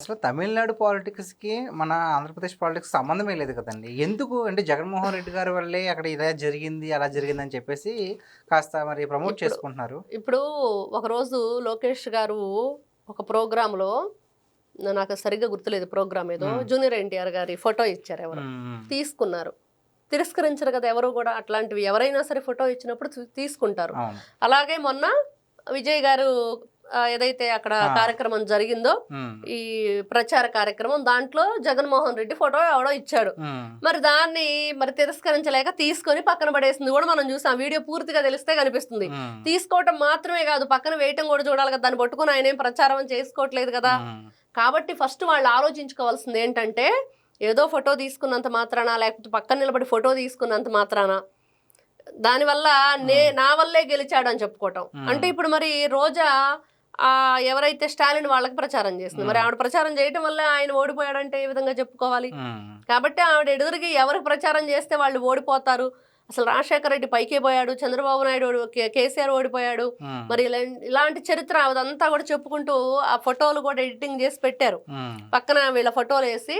అసలు తమిళనాడు పాలిటిక్స్‌కి, మన ఆంధ్రప్రదేశ్ పాలిటిక్స్ సంబంధమే లేదు కదండీ! ఎందుకు అంటే జగన్మోహన్ రెడ్డి గారి వల్లే అక్కడ ఇలా జరిగింది, అలా జరిగిందని చెప్పేసి కాస్త మరి ప్రమోట్ ఇప్పుడు చేసుకుంటున్నారు. ఇప్పుడు ఒకరోజు లోకేష్ గారు ఒక ప్రోగ్రామ్‌లో నాకు సరిగ్గా గుర్తులేదు ప్రోగ్రామ్ ఏదో హ్మ్. జూనియర్ ఎన్టీఆర్ గారి ఫోటో ఇచ్చారు ఎవరో. హ్మ్. హ్మ్. తీసుకున్నారు. తిరస్కరించరు కదా ఎవరు గూడా అట్లాంటివి. ఎవరైనా సరే ఫోటో ఇచ్చినప్పుడు తీసుకుంటారు. అవును. అలాగే మొన్న విజయ్ గారు ఏదైతే అక్కడ ఆ! కార్యక్రమం జరిగిందో, హ్మ్. ఈ ప్రచార కార్యక్రమం దాంట్లో జగన్మోహన్ రెడ్డి ఫోటో ఎవడో ఇచ్చాడు. హ్మ్. మరి దాన్ని తిరస్కరించలేక తీసుకొని పక్కన పడేసింది గూడా మనం చూసాం. వీడియో పూర్తిగా తెలిస్తే కనిపిస్తుంది. హ్మ్. తీసుకోవటం మాత్రమే గాదు, పక్కన వేయటం గూడా చూడాలి కదా! దాన్ని పట్టుకొని ఆయనేం ప్రచారం చేసుకోవట్లేదు గదా! హ్మ్. కాబట్టి ఫస్ట్ వాళ్ళు ఆలోచించుకోవాల్సింది ఏంటంటే, ఏదో ఫోటో తీసుకున్నంత మాత్రాన, లేకపోతే పక్కన నిలబడి ఫోటో తీసుకున్నంత మాత్రాన, దానివల్ల హ్మ్. నా వల్లే గెలిచాడని చెప్పుకోవటం. అంటే హ్మ్. ఇప్పుడు మరి రోజా ఎవరైతే స్టాలిన్ వాళ్ళకి ప్రచారం చేస్తుంది. మరి హ్మ్. ఆవిడ ప్రచారం చేయటం వల్ల ఆయన ఓడిపోయాడంటే ఏ విధంగా చెప్పుకోవాలి? హ్మ్. కాబట్టి ఆవిడ ఎదురుగా ఎవరికి ప్రచారం చేస్తే వాళ్ళు ఓడిపోతారు. అసలు రాజశేఖర రెడ్డి పైకే పోయాడు. చంద్రబాబు నాయుడు కేసీఆర్ ఓడిపోయాడు. హ్మ్. మరి ఇలాంటి చరిత్ర ఆవిడంతా కూడా చెప్పుకుంటూ ఆ ఫోటోలు కూడా ఎడిటింగ్ చేసి పెట్టారు. హ్మ్. పక్కన వీళ్ళ ఫోటోలేసి,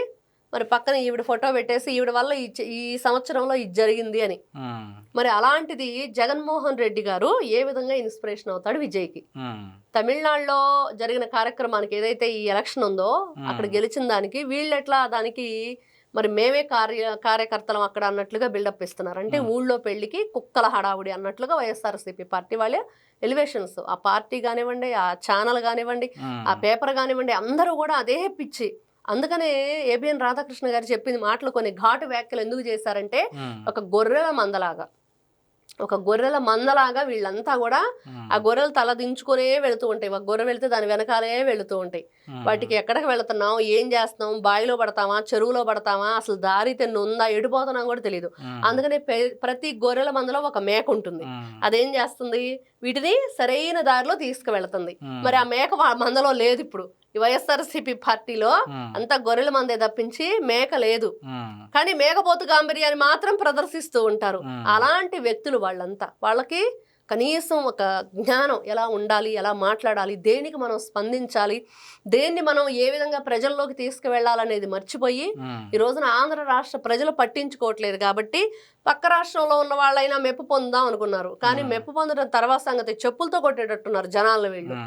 మరి పక్కన ఈవిడ ఫోటో పెట్టేసి, ఈవిడ వల్ల ఈ సంవత్సరంలో ఇది జరిగింది అని. హ్మ్. మరి అలాంటిది జగన్మోహన్ రెడ్డి గారు ఏ విధంగా ఇన్స్పిరేషన్ అవుతాడు విజయ్‌కి. హ్మ్. తమిళనాడులో జరిగిన కార్యక్రమానికి ఏదైతే ఈ ఎలక్షన్ ఉందో, అక్కడ హ్మ్. గెలిచిన దానికి వీళ్ళెట్లా దానికి మరి మేమే కార్యకర్తలం అక్కడ అన్నట్లుగా బిల్డప్ ఇస్తున్నారు. అంటే హ్మ్. ఊళ్ళో పెళ్ళికి కుక్కల హడావుడి అన్నట్లుగా వైఎస్ఆర్‌సీపీ పార్టీ వాళ్ళే ఎలివేషన్స్. ఆ పార్టీ గానివ్వండి, ఆ ఛానల్ గానివ్వండి, ఆ హ్మ్. పేపర్ గానివ్వండి, అందరూ గూడా అదే పిచ్చి. అందుకనే ఏబీఎన్ రాధాకృష్ణ గారు చెప్పింది మాటలు కొన్ని ఘాటు వ్యాఖ్యలు ఎందుకు చేశారంటే, హ్మ్. ఒక గొర్రెల మందలాగా. ఒక గొర్రెల మందలాగా వీళ్ళంతా గూడా ఆ హ్మ్. గొర్రెలు తల దించుకునే వెళుతూ ఉంటాయి. ఒక గొర్రె వెళితే దాని వెనకాలే వెళుతూ ఉంటాయి. హ్మ్. వాటికి ఎక్కడికి వెళుతున్నాం? ఏం చేస్తున్నాం? బావిలో పడతామా? చెరువులో పడతామా? అసలు దారి తెన్ను ఉందా? ఎటు పోతున్నాం కూడా తెలీదు. హ్మ్. అందుకనే ప్రతి గొర్రెల మందలో ఒక మేక ఉంటుంది. హ్మ్. అదేం చేస్తుంది? వీటిని సరైన దారిలో తీసుకువెళుతుంది. హ్మ్. మరి ఆ మేక మందలో లేదిప్పుడు. ఈ వైఎస్ఆర్‌సీపీ పార్టీలో హ్మ్. అంతా గొర్రెల మందే తప్పించి మేక లేదు. హ్మ్. కానీ మేకపోతు గాంభీర్యాన్ని మాత్రం ప్రదర్శిస్తూ ఉంటారు. హ్మ్. అలాంటి వ్యక్తులు వాళ్ళంతా. వాళ్ళకి కనీసం ఒక జ్ఞానం ఎలా ఉండాలి, ఎలా మాట్లాడాలి, దేనికి మనం స్పందించాలి, దేన్ని మనం ఏ విధంగా ప్రజల్లోకి తీసుకువెళ్ళాలనేది మర్చిపోయి, హ్మ్. ఈ రోజున ఆంధ్ర రాష్ట్ర ప్రజలు పట్టించుకోవట్లేదు కాబట్టి, పక్క రాష్ట్రంలో ఉన్న వాళ్ళైనా మెప్పు పొందుదాం అనుకున్నారు. కానీ హ్మ్. మెప్పు పొందడం తర్వాత సంగతి, చెప్పులతో కొట్టేటట్టున్నారు జనాల్ని వీళ్ళు. హ్మ్.